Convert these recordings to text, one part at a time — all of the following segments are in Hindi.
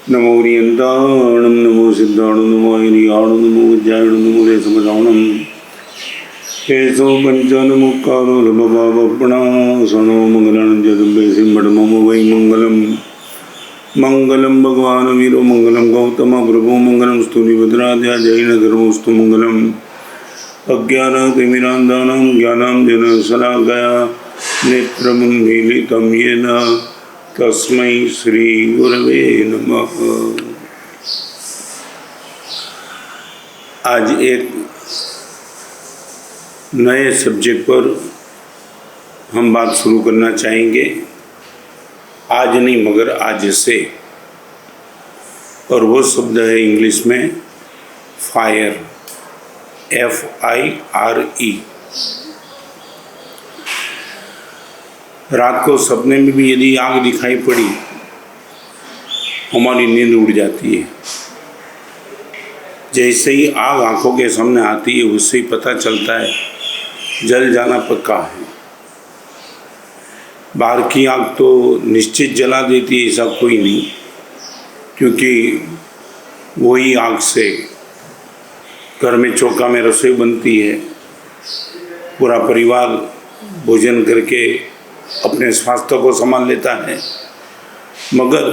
नमो रियन्ताणं नमो सिद्धाणं नमो हिरियाणं नमो वज्रायणं नमो रेशमजाणं केशो पञ्चानमुक्कारो लभभावपणासनो मङ्गलानं जगम्बे सिंहटमो वै मङ्गलं मङ्गलं भगवान् वीरो मङ्गलं गौतम प्रभो मङ्गलं स्तुतिभद्राद्या जैनधर्मोऽस्तु मङ्गलम् अज्ञानतिमिरान्धानां ज्ञानाञ्जनशलाकया नेत्रमुन्मीलितं येन तस्मै श्री गुरवे नमः। आज एक नए सब्जेक्ट पर हम बात शुरू करना चाहेंगे। आज नहीं मगर आज से, और वो शब्द है इंग्लिश में फायर, FIRE। रात को सपने में भी यदि आग दिखाई पड़ी, हमारी नींद उड़ जाती है। जैसे ही आग आंखों के सामने आती है, उससे ही पता चलता है जल जाना पक्का है। बाहर की आग तो निश्चित जला देती है, ऐसा कोई नहीं, क्योंकि वही आग से घर में चौका में रसोई बनती है, पूरा परिवार भोजन करके अपने स्वास्थ्य को संभाल लेता है। मगर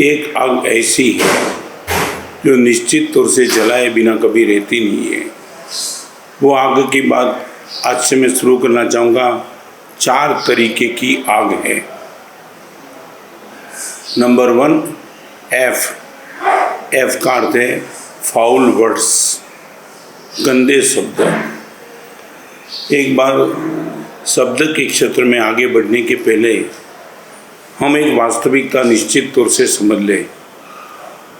एक आग ऐसी है जो निश्चित तौर से जलाए बिना कभी रहती नहीं है। वो आग की बात आज से मैं शुरू करना चाहूँगा। 4 तरीके की आग है। नंबर 1 F का अर्थ है फाउल वर्ड्स, गंदे शब्द। एक बार शब्द के क्षेत्र में आगे बढ़ने के पहले हम एक वास्तविकता निश्चित तौर से समझ लें।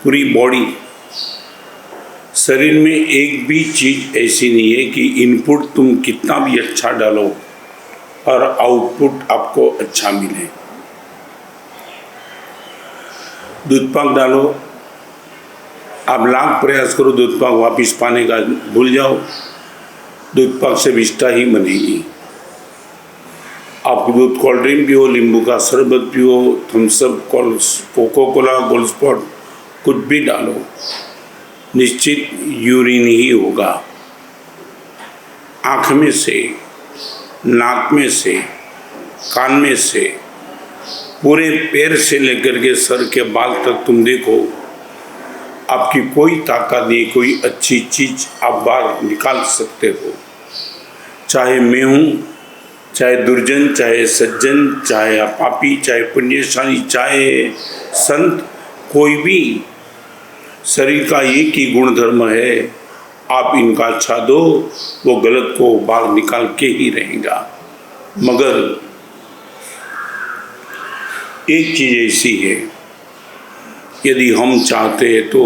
पूरी बॉडी, शरीर में एक भी चीज़ ऐसी नहीं है कि इनपुट तुम कितना भी अच्छा डालो और आउटपुट आपको अच्छा मिले। दूध पाक डालो, आप लाख प्रयास करो दूध पाक वापिस पाने का, भूल जाओ, दूध पाक से विष्ठा ही बनेगी। आप दूध कोल्ड ड्रिंक पियो, नींबू का शरबत पियो, Thums Up, Coca Cola, Gold Spot, कुछ भी डालो, निश्चित यूरिन ही होगा। आँख में से, नाक में से, कान में से, पूरे पैर से लेकर के सर के बाल तक तुम देखो, आपकी कोई ताकत नहीं, कोई अच्छी चीज़ आप बाहर निकाल सकते हो। चाहे मैं हूँ, चाहे दुर्जन, चाहे सज्जन, चाहे पापी, चाहे पुण्यशाली, चाहे संत, कोई भी, शरीर का एक ही गुण धर्म है, आप इनका अच्छा दो, वो गलत को बाहर निकाल के ही रहेगा। मगर एक चीज़ ऐसी है, यदि हम चाहते हैं तो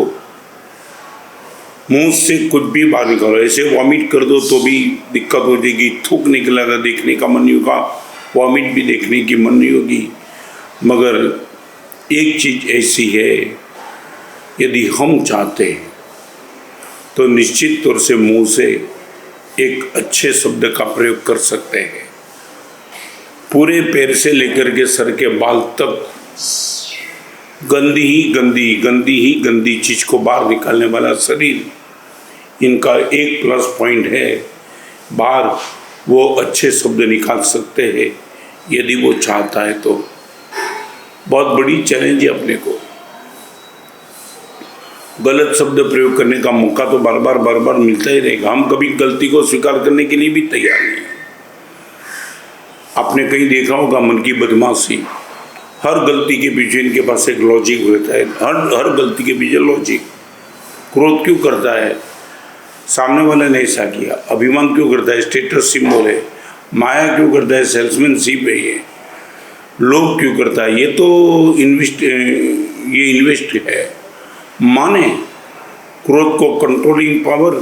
मुंह से कुछ भी बाहर निकालो, ऐसे वॉमिट कर दो तो भी दिक्कत हो जाएगी, थूक निकलेगा, देखने का मन नहीं होगा, वॉमिट भी देखने की मन नहीं होगी। मगर एक चीज़ ऐसी है, यदि हम चाहते हैं तो निश्चित तौर से मुंह से एक अच्छे शब्द का प्रयोग कर सकते हैं। पूरे पैर से लेकर के सर के बाल तक गंदी गंदी चीज़ को बाहर निकालने वाला शरीर, इनका एक प्लस पॉइंट है, बाहर वो अच्छे शब्द निकाल सकते हैं यदि वो चाहता है तो। बहुत बड़ी चैलेंज है अपने को। गलत शब्द प्रयोग करने का मौका तो बार बार मिलता ही रहेगा। हम कभी गलती को स्वीकार करने के लिए भी तैयार नहीं। आपने कहीं देखा होगा मन की बदमाशी, हर गलती के पीछे इनके पास एक लॉजिक होता है। हर गलती के पीछे लॉजिक। क्रोध क्यों करता है? सामने वाले ने ऐसा किया। अभिमान क्यों करता है? स्टेटस सिंबल है। माया क्यों करता है? सेल्समैनशिप है। ये लोभ क्यों करता है? ये तो इन्वेस्ट है। माने क्रोध को कंट्रोलिंग पावर,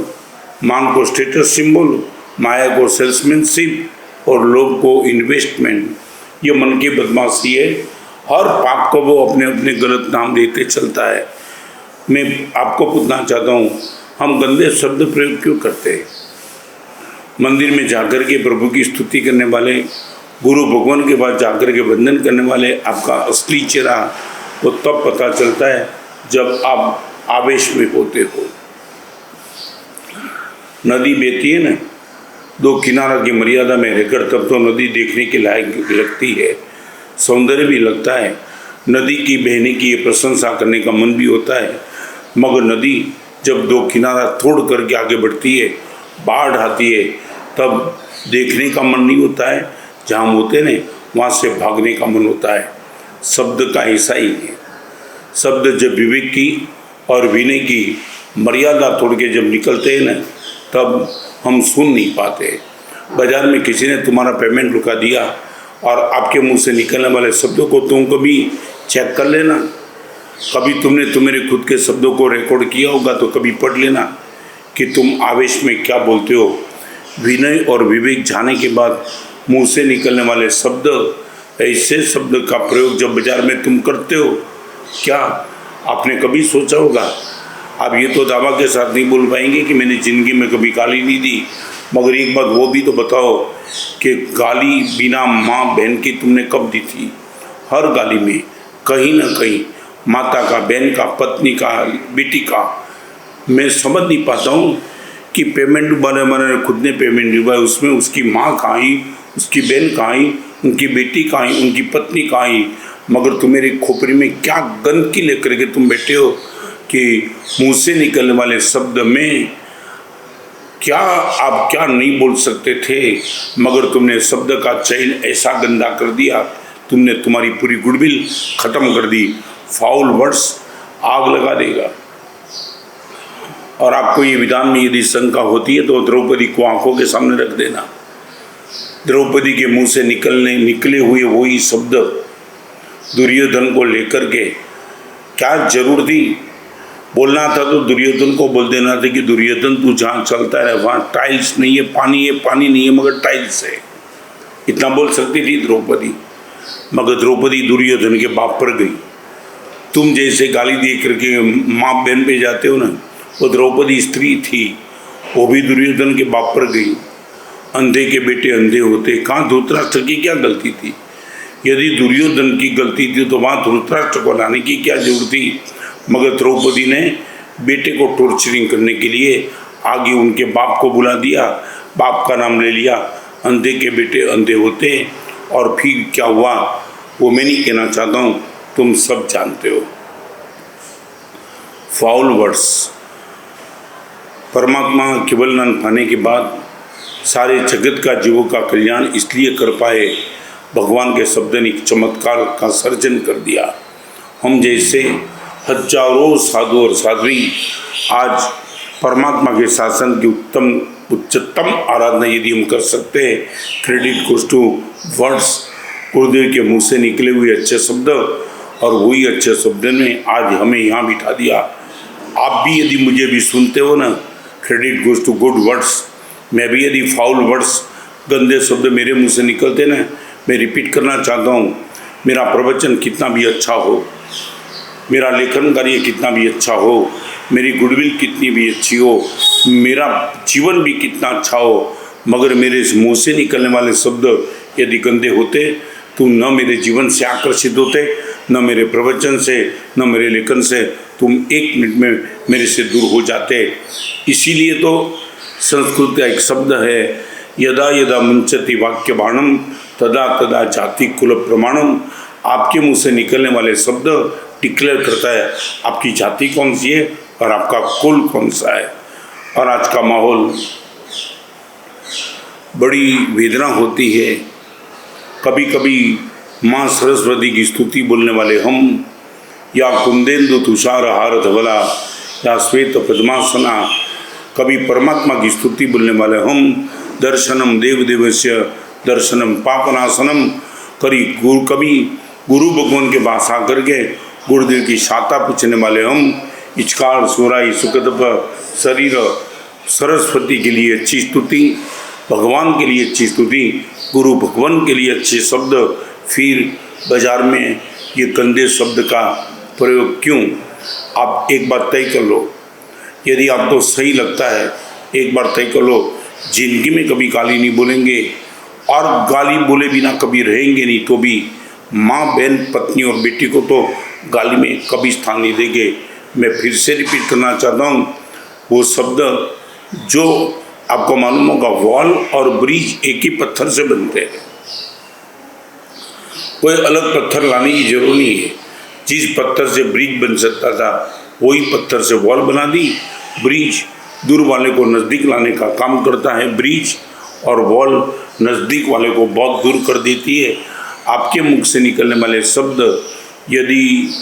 मान को स्टेटस सिंबल, माया को सेल्समैनशिप और लोभ को इन्वेस्टमेंट। ये मन की बदमाशी है। हर पाप को वो अपने अपने गलत नाम देते चलता है। मैं आपको पूछना चाहता हूँ, हम गंदे शब्द प्रयोग क्यों करते हैं? मंदिर में जाकर के प्रभु की स्तुति करने वाले, गुरु भगवान के पास जाकर के वंदन करने वाले, आपका असली चेहरा वो तब पता चलता है जब आप आवेश में होते हो। नदी बहती है ना, दो किनारा की मर्यादा में रहकर तब तो नदी देखने के लायक लगती है, सौंदर्य भी लगता है, नदी की बहने की प्रशंसा करने का मन भी होता है। मगर नदी जब दो किनारा तोड़ करके आगे बढ़ती है, बाढ़ आती है, तब देखने का मन नहीं होता है, जहाँ हम होते हैं वहाँ से भागने का मन होता है। शब्द का ऐसा ही है, शब्द जब विवेक की और विनय की मर्यादा तोड़ के जब निकलते हैं ना, तब हम सुन नहीं पाते। बाजार में किसी ने तुम्हारा पेमेंट रुका दिया और आपके मुंह से निकलने वाले शब्दों को तुम कभी चेक कर लेना, कभी तुमने तुम्हारे खुद के शब्दों को रिकॉर्ड किया होगा तो कभी पढ़ लेना कि तुम आवेश में क्या बोलते हो। विनय और विवेक जाने के बाद मुंह से निकलने वाले शब्द, ऐसे शब्द का प्रयोग जब बाजार में तुम करते हो, क्या आपने कभी सोचा होगा? आप ये तो दावा के साथ नहीं बोल पाएंगे कि मैंने ज़िंदगी में कभी गाली नहीं दी, मगर एक बात वो भी तो बताओ कि गाली बिना माँ बहन की तुमने कब दी थी? हर गाली में कहीं ना कहीं माता का, बहन का, पत्नी का, बेटी का। मैं समझ नहीं पाता हूँ कि पेमेंट वाले खुद ने पेमेंट डुबाई, उसमें उसकी माँ कहाँ आई, उसकी बहन कहाँ आई, उनकी बेटी कहाँ आई, उनकी पत्नी कहाँ आई, मगर तुम्हारी खोपड़ी में क्या गंदगी लेकर के तुम बैठे हो कि मुंह से निकलने वाले शब्द में क्या आप क्या नहीं बोल सकते थे, मगर तुमने शब्द का चयन ऐसा गंदा कर दिया, तुमने तुम्हारी पूरी गुडविल खत्म कर दी। फाउल वर्ड्स आग लगा देगा। और आपको ये विधान में यदि शंका होती है तो द्रौपदी को आंखों के सामने रख देना। द्रौपदी के मुंह से निकले हुए वही शब्द दुर्योधन को लेकर के क्या जरूर थी? बोलना था तो दुर्योधन को बोल देना था कि दुर्योधन तू जहाँ चलता है वहाँ टाइल्स नहीं है, पानी नहीं है, मगर टाइल्स है। इतना बोल सकती थी द्रौपदी, मगर द्रौपदी दुर्योधन के बाप पर गई। तुम जैसे गाली दे करके माँ बहन पे जाते हो ना, वो द्रौपदी स्त्री थी, वो भी दुर्योधन के बाप पर गई। अंधे के बेटे अंधे होते, कहाँ धृतराष्ट्र की क्या गलती थी? यदि दुर्योधन की गलती थी तो वहाँ धृतराष्ट्र को लाने की क्या जरूरत थी? मगर द्रौपदी ने बेटे को टॉर्चरिंग करने के लिए आगे उनके बाप को बुला दिया, बाप का नाम ले लिया। अंधे के बेटे अंधे होते, और फिर क्या हुआ वो मैं नहीं कहना चाहता हूँ, तुम सब जानते हो। Foul words. परमात्मा केवल नाम पाने के बाद सारे जगत का जीवों का कल्याण इसलिए कर पाए, भगवान के शब्द ने चमत्कार का सर्जन कर दिया। हम जैसे हजारों साधु और साध्वी आज परमात्मा के शासन की उच्चतम आराधना यदि हम कर सकते हैं, क्रेडिट गोज टू वर्ड्स, गुरुदेव के मुंह से निकले हुए अच्छे शब्द, और वही अच्छे शब्द ने आज हमें यहाँ बिठा दिया। आप भी यदि मुझे भी सुनते हो ना, credit goes to good words. मैं भी यदि फाउल वर्ड्स, गंदे शब्द मेरे मुंह से निकलते ना, मैं रिपीट करना चाहता हूँ, मेरा प्रवचन कितना भी अच्छा हो, मेरा लेखन कार्य कितना भी अच्छा हो, मेरी गुडविल कितनी भी अच्छी हो, मेरा जीवन भी कितना अच्छा हो, मगर मेरे इस मुँह से निकलने वाले शब्द यदि गंदे होते तो न मेरे जीवन से आकर्षित होते, न मेरे प्रवचन से, न मेरे लेखन से, तुम एक मिनट में मेरे से दूर हो जाते। इसीलिए तो संस्कृत का एक शब्द है, यदा यदा मुंचति वाक्य बाणम तदा तदा जाति कुल प्रमाणम। आपके मुंह से निकलने वाले शब्द डिक्लेयर करता है आपकी जाति कौन सी है और आपका कुल कौन सा है। और आज का माहौल बड़ी वेदना होती है। कभी कभी माँ सरस्वती की स्तुति बोलने वाले हम, या कुंदेन्दु तुषार हार धवला, या श्वेत पद्मासना, कभी परमात्मा की स्तुति बोलने वाले हम, दर्शनम देव देवस्य दर्शनम पापनाशनम, कभी गुरु भगवान के पास आकर के गुरुदेव की शाता पूछने वाले हम, इचकार सुराई सुखदप शरीर। सरस्वती के लिए अच्छी स्तुति, भगवान के लिए अच्छी स्तुति, गुरु भगवान के लिए अच्छे शब्द, फिर बाजार में ये गंदे शब्द का प्रयोग क्यों? आप एक बार तय कर लो, यदि आपको सही लगता है एक बार तय कर लो, जिंदगी में कभी गाली नहीं बोलेंगे, और गाली बोले बिना कभी रहेंगे नहीं, तो भी माँ बहन पत्नी और बेटी को तो गाली में कभी स्थान नहीं देंगे। मैं फिर से रिपीट करना चाहता हूँ, वो शब्द जो आपको मालूम होगा, वॉल और ब्रिज एक ही पत्थर से बनते हैं, कोई अलग पत्थर लाने की जरूरत नहीं है। जिस पत्थर से ब्रिज बन सकता था वही पत्थर से वॉल बना दी। ब्रिज दूर वाले को नज़दीक लाने का काम करता है ब्रिज, और वॉल नज़दीक वाले को बहुत दूर कर देती है। आपके मुख से निकलने वाले शब्द, यदि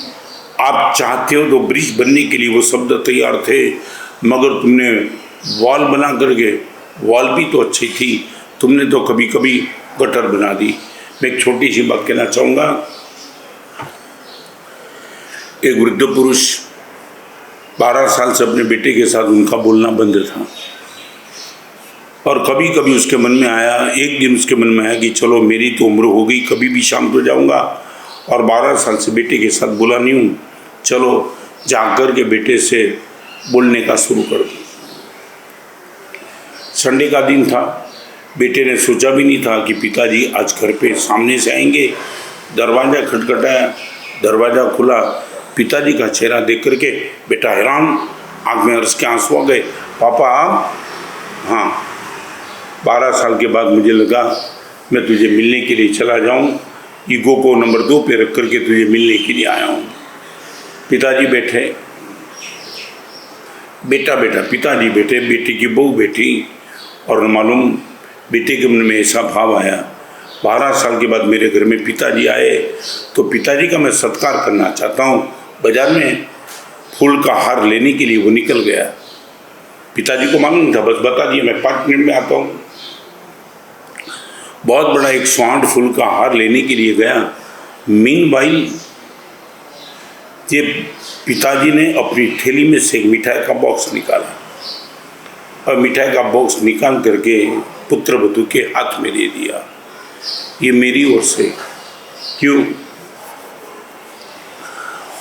आप चाहते हो तो ब्रिज बनने के लिए वो शब्द तैयार थे, मगर तुमने वॉल बना करके, वॉल भी तो अच्छी थी, तुमने तो कभी कभी गटर बना दी। मैं एक छोटी सी बात कहना चाहूँगा। एक वृद्ध पुरुष 12 साल से अपने बेटे के साथ उनका बोलना बंद था, और कभी कभी उसके मन में आया, एक दिन उसके मन में आया कि चलो मेरी तो उम्र हो गई, कभी भी शाम को जाऊँगा, और 12 साल से बेटे के साथ बोला नहीं हूँ, चलो जाकर के बेटे से बोलने का शुरू कर दूँ। संडे का दिन था, बेटे ने सोचा भी नहीं था कि पिताजी आज घर पे सामने से आएंगे। दरवाज़ा खटखटाया, दरवाज़ा खुला, पिताजी का चेहरा देख करके बेटा हैरान, आँख में हर्ष के आंसू आ गए। पापा आप? हाँ, 12 साल के बाद मुझे लगा मैं तुझे मिलने के लिए चला जाऊं, ईगो को नंबर 2 पे रख करके तुझे मिलने के लिए आया हूं। पिताजी बैठे, बेटा बेटा, पिताजी बैठे, बेटी की बहू बैठी, और मालूम बेटे के मन में ऐसा भाव आया, 12 साल के बाद मेरे घर में पिताजी आए तो पिताजी का मैं सत्कार करना चाहता हूँ। बाजार में फूल का हार लेने के लिए वो निकल गया। पिताजी को मालूम था, बस बता दिया मैं 5 मिनट में आता हूँ। बहुत बड़ा एक 108 फूल का हार लेने के लिए गया। मीनवाइल ये पिताजी ने अपनी थैली में से एक मिठाई का बॉक्स निकाला, और मिठाई का बॉक्स निकाल करके पुत्र वधू के हाथ में दे दिया। ये मेरी ओर से। क्यों?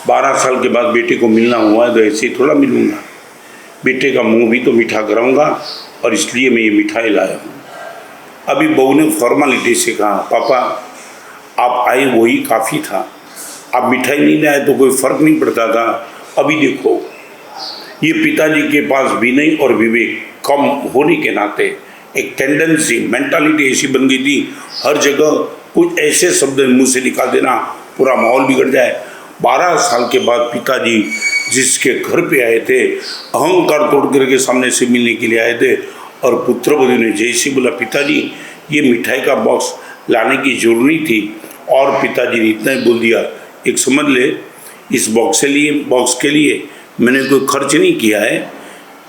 12 साल के बाद बेटे को मिलना हुआ है तो ऐसे ही थोड़ा मिलूंगा, बेटे का मुंह भी तो मीठा कराऊंगा, और इसलिए मैं ये मिठाई लाया हूँ। अभी बहू ने फॉर्मेलिटी से कहा, पापा आप आए वही काफ़ी था, आप मिठाई नहीं लाए तो कोई फर्क नहीं पड़ता था। अभी देखो, ये पिताजी के पास विनय और विवेक कम होने के नाते एक टेंडेंसी, मेंटालिटी ऐसी बन गई थी, हर जगह कुछ ऐसे शब्द मुंह से निकाल देना, पूरा माहौल बिगड़ जाए। 12 साल के बाद पिताजी जिसके घर पे आए थे, अहंकार तोड़ करके सामने से मिलने के लिए आए थे, और पुत्रवधू ने जैसे बोला पिताजी ये मिठाई का बॉक्स लाने की जरूरत नहीं थी, और पिताजी ने इतना ही बोल दिया, एक समझ ले, इस बॉक्स के लिए मैंने कोई खर्च नहीं किया है।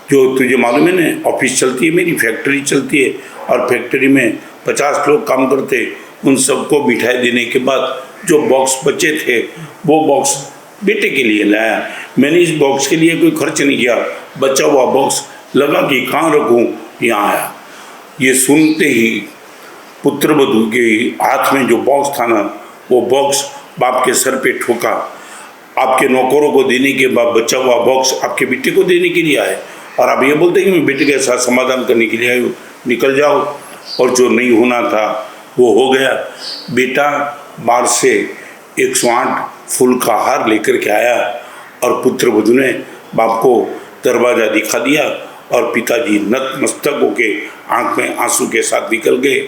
जो तुझे मालूम है ना, ऑफिस चलती है मेरी, फैक्ट्री चलती है, और फैक्ट्री में 50 लोग काम करते, उन सबको मिठाई देने के बाद जो बॉक्स बचे थे वो बॉक्स बेटे के लिए लाया। मैंने इस बॉक्स के लिए कोई खर्च नहीं किया, बचा हुआ बॉक्स लगा कि कहाँ रखूँ, यहाँ आया। ये सुनते ही पुत्रवधू के हाथ में जो बॉक्स था ना, वो बॉक्स बाप के सर पे ठोका। आपके नौकरों को देने के बाद बचा हुआ बॉक्स आपके बेटे को देने के लिए आए, और आप ये बोलते हैं कि मैं बेटे के साथ समाधान करने के लिए आया, निकल जाओ। और जो नहीं होना था वो हो गया। बेटा बाहर से 108 फूल का हार लेकर के आया, और पुत्रवधू ने बाप को दरवाज़ा दिखा दिया, और पिताजी नतमस्तक होके आँख में आंसू के साथ निकल गए।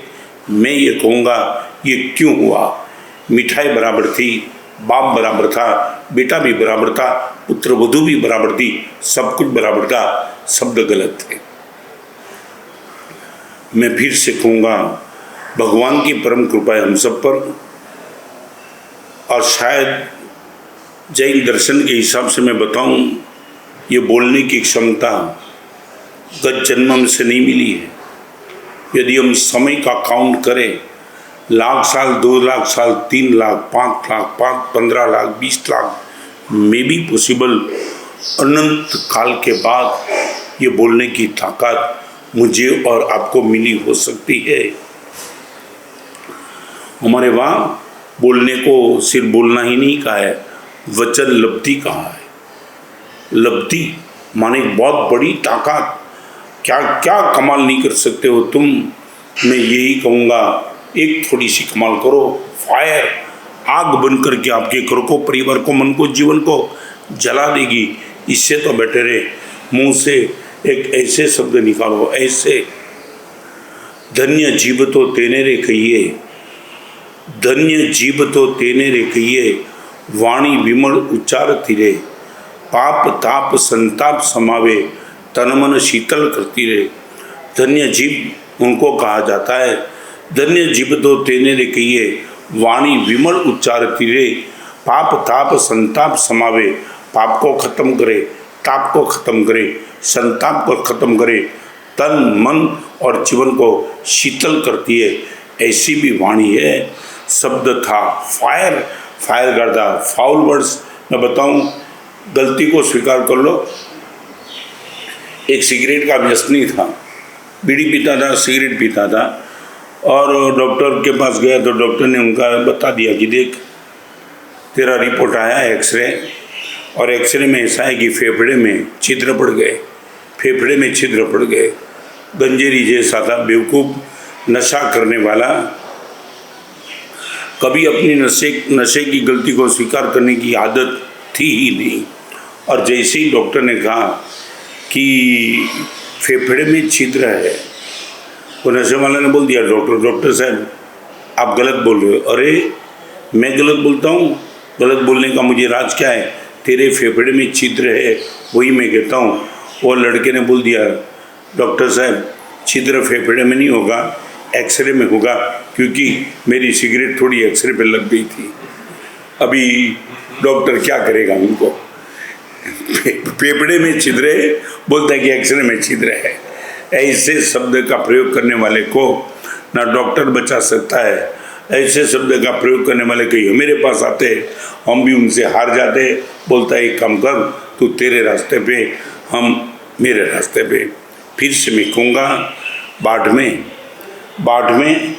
मैं ये कहूँगा ये क्यों हुआ? मिठाई बराबर थी, बाप बराबर था, बेटा भी बराबर था, पुत्रवधू भी बराबर थी, सब कुछ बराबर था, शब्द गलत थे। मैं फिर से कहूँगा, भगवान की परम कृपा है हम सब पर, और शायद जैन दर्शन के हिसाब से मैं बताऊँ, ये बोलने की क्षमता गत जन्म से नहीं मिली है। यदि हम समय का काउंट करें, लाख साल, 2 लाख साल, 3 लाख, 5 लाख, 15 लाख, 20 लाख में भी पॉसिबल, अनंत काल के बाद ये बोलने की ताकत मुझे और आपको मिली हो सकती है। हमारे वहाँ बोलने को सिर्फ बोलना ही नहीं कहा है, वचन लब्धि कहा है। लब्धि माने बहुत बड़ी ताकत, क्या क्या कमाल नहीं कर सकते हो तुम। मैं यही कहूँगा, एक थोड़ी सी कमाल करो, फायर। आग बन करके आपके घर को, परिवार को, मन को, जीवन को जला देगी। इससे तो बेटर है मुंह से एक ऐसे शब्द निकालो, ऐसे, धन्य जीव तो तेने रे कहिए, धन्य जीव तो तेने रे कहिए, वाणी विमल उच्चारती रे, पाप ताप संताप समावे, तन मन शीतल करती रे। धन्य जीव उनको कहा जाता है, धन्य जीव तो तेने रे कहिए, वाणी विमल उच्चारती रे, पाप ताप संताप समावे, पाप को खत्म करे, ताप को खत्म करे, संताप को खत्म करे, तन मन और जीवन को शीतल करती है, ऐसी भी वाणी है। शब्द था फायर, फायर कर दा, फाउल वर्ड्स। मैं बताऊं, गलती को स्वीकार कर लो। एक सिगरेट का व्यसनी था, बीड़ी पीता था, सिगरेट पीता था, और डॉक्टर के पास गया तो डॉक्टर ने उनका बता दिया कि देख तेरा रिपोर्ट आया एक्सरे, और एक्सरे में ऐसा है कि फेफड़े में छिद्र पड़ गए, फेफड़े में छिद्र पड़ गए। गंजेरी जैसा था, बेवकूफ़, नशा करने वाला, कभी अपनी नशे की गलती को स्वीकार करने की आदत थी ही नहीं। और जैसे ही डॉक्टर ने कहा कि फेफड़े में छिद्र है, वो नशे वाला ने बोल दिया, डॉक्टर साहब आप गलत बोल रहे हो। अरे मैं गलत बोलता हूँ? गलत बोलने का मुझे राज क्या है? तेरे फेफड़े में छिद्र है, वही मैं कहता हूँ। वो लड़के ने बोल दिया, डॉक्टर साहब छिद्र फेफड़े में नहीं होगा, एक्सरे में होगा, क्योंकि मेरी सिगरेट थोड़ी एक्सरे पे लग गई थी। अभी डॉक्टर क्या करेगा उनको? फेफड़े में छिद्र है, बोलता है कि एक्सरे में छिद्र है। ऐसे शब्द का प्रयोग करने वाले को ना डॉक्टर बचा सकता है। ऐसे शब्द का प्रयोग करने वाले कहीं मेरे पास आते, हम भी उनसे हार जाते। बोलता है एक काम कर, तू तेरे रास्ते पे, हम मेरे रास्ते पे। फिर से मैं कहूँगा, बाढ़ में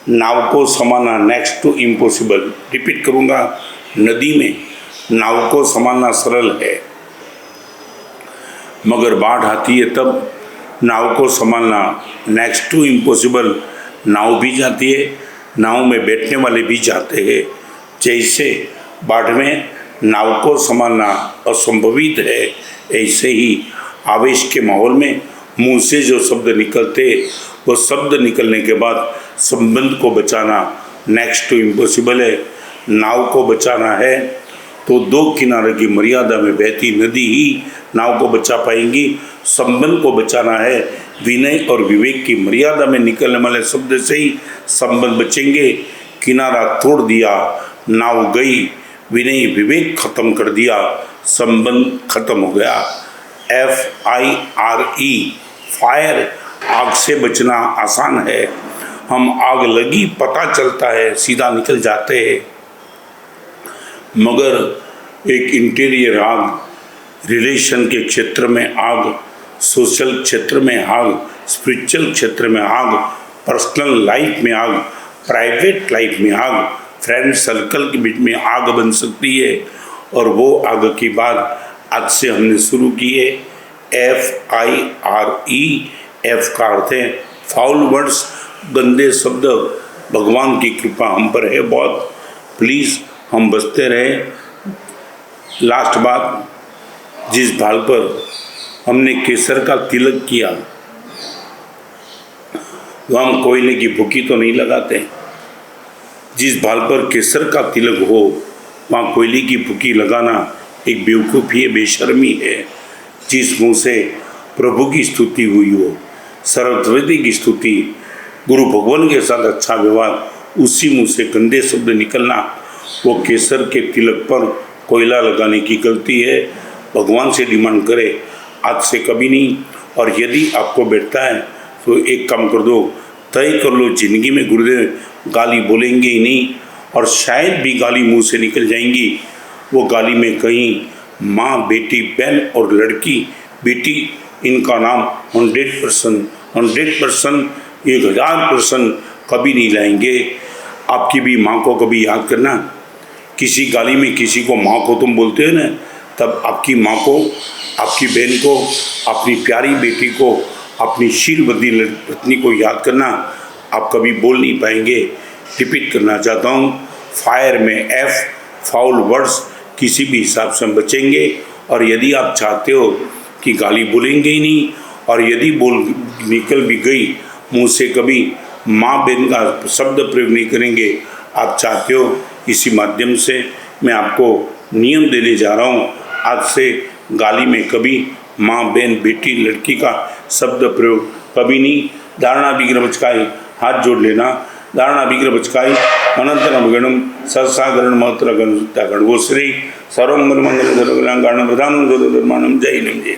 नाव को संभालना नेक्स्ट टू इम्पॉसिबल। रिपीट करूँगा, नदी में नाव को संभालना सरल है, मगर बाढ़ आती है तब नाव को संभालना नेक्स्ट टू इम्पॉसिबल। नाव भी जाती है, नाव में बैठने वाले भी जाते हैं। जैसे बाढ़ में नाव को संभालना असंभवित है, ऐसे ही आवेश के माहौल में मुंह से जो शब्द निकलते, वो शब्द निकलने के बाद संबंध को बचाना नेक्स्ट टू इम्पॉसिबल है। नाव को बचाना है तो दो किनारे की मर्यादा में बहती नदी ही नाव को बचा पाएंगी। संबंध को बचाना है, विनय और विवेक की मर्यादा में निकलने वाले शब्द से ही संबंध बचेंगे। किनारा तोड़ दिया, नाव गई, विनय विवेक खत्म कर दिया, संबंध खत्म हो गया। FIRE, fire. आग से बचना आसान है, हम आग लगी पता चलता है, सीधा निकल जाते हैं। मगर एक इंटीरियर आग, रिलेशन के क्षेत्र में आग, सोशल क्षेत्र में आग, स्पिरिचुअल क्षेत्र में आग, पर्सनल लाइफ में आग, प्राइवेट लाइफ में आग, फ्रेंड सर्कल के बीच में आग बन सकती है। और वो आग की बात आज से हमने शुरू की है। FIRE, F का अर्थ है फाउल वर्ड्स, गंदे शब्द। भगवान की कृपा हम पर है बहुत, प्लीज़ हम बचते रहे। लास्ट बात, जिस भाल पर हमने केसर का तिलक किया, वह हम कोयले की भुकी तो नहीं लगाते। जिस भाल पर केसर का तिलक हो, वहाँ कोयले की भुकी लगाना एक बेवकूफ़ी है, बेशर्मी है। जिस मुँह से प्रभु की स्तुति हुई हो, सरस्वती की स्तुति, गुरु भगवान के साथ अच्छा व्यवहार, उसी मुँह से गंदे शब्द निकलना, वो केसर के तिलक पर कोयला लगाने की गलती है। भगवान से डिमांड करे, आज से कभी नहीं। और यदि आपको बैठता है तो एक काम कर दो, तय कर लो जिंदगी में गुरुदेव गाली बोलेंगे ही नहीं, और शायद भी गाली मुंह से निकल जाएंगी। वो गाली में कहीं माँ, बेटी, बहन और लड़की, बेटी, इनका नाम 100%, 1000% कभी नहीं लाएंगे। आपकी भी माँ को कभी याद करना। किसी गाली में किसी को माँ को तुम बोलते हो ना, तब आपकी माँ को, आपकी बहन को, अपनी प्यारी बेटी को, अपनी शीलवती पत्नी को याद करना। आप कभी बोल नहीं पाएंगे। रिपीट करना चाहता हूँ, फायर में एफ, फाउल वर्ड्स किसी भी हिसाब से हम बचेंगे। और यदि आप चाहते हो कि गाली बोलेंगे ही नहीं, और यदि बोल निकल भी गई मुंह से, कभी माँ बहन का शब्द प्रयोग नहीं करेंगे, आप चाहते हो, इसी माध्यम से मैं आपको नियम देने जा रहा हूँ। आज से गाली में कभी माँ बहन बेटी लड़की का शब्द प्रयोग कभी नहीं। धारणा विग्रह बचकाई, हाथ जोड़ लेना। धारणा विग्रह बचकाई अनंतरम गणम सत्सागरण महत्र गण गणगोश्री सर्वमंगल मंगल सर्वकल्याण कारण प्रधान धर्माणम जय हिंद जय।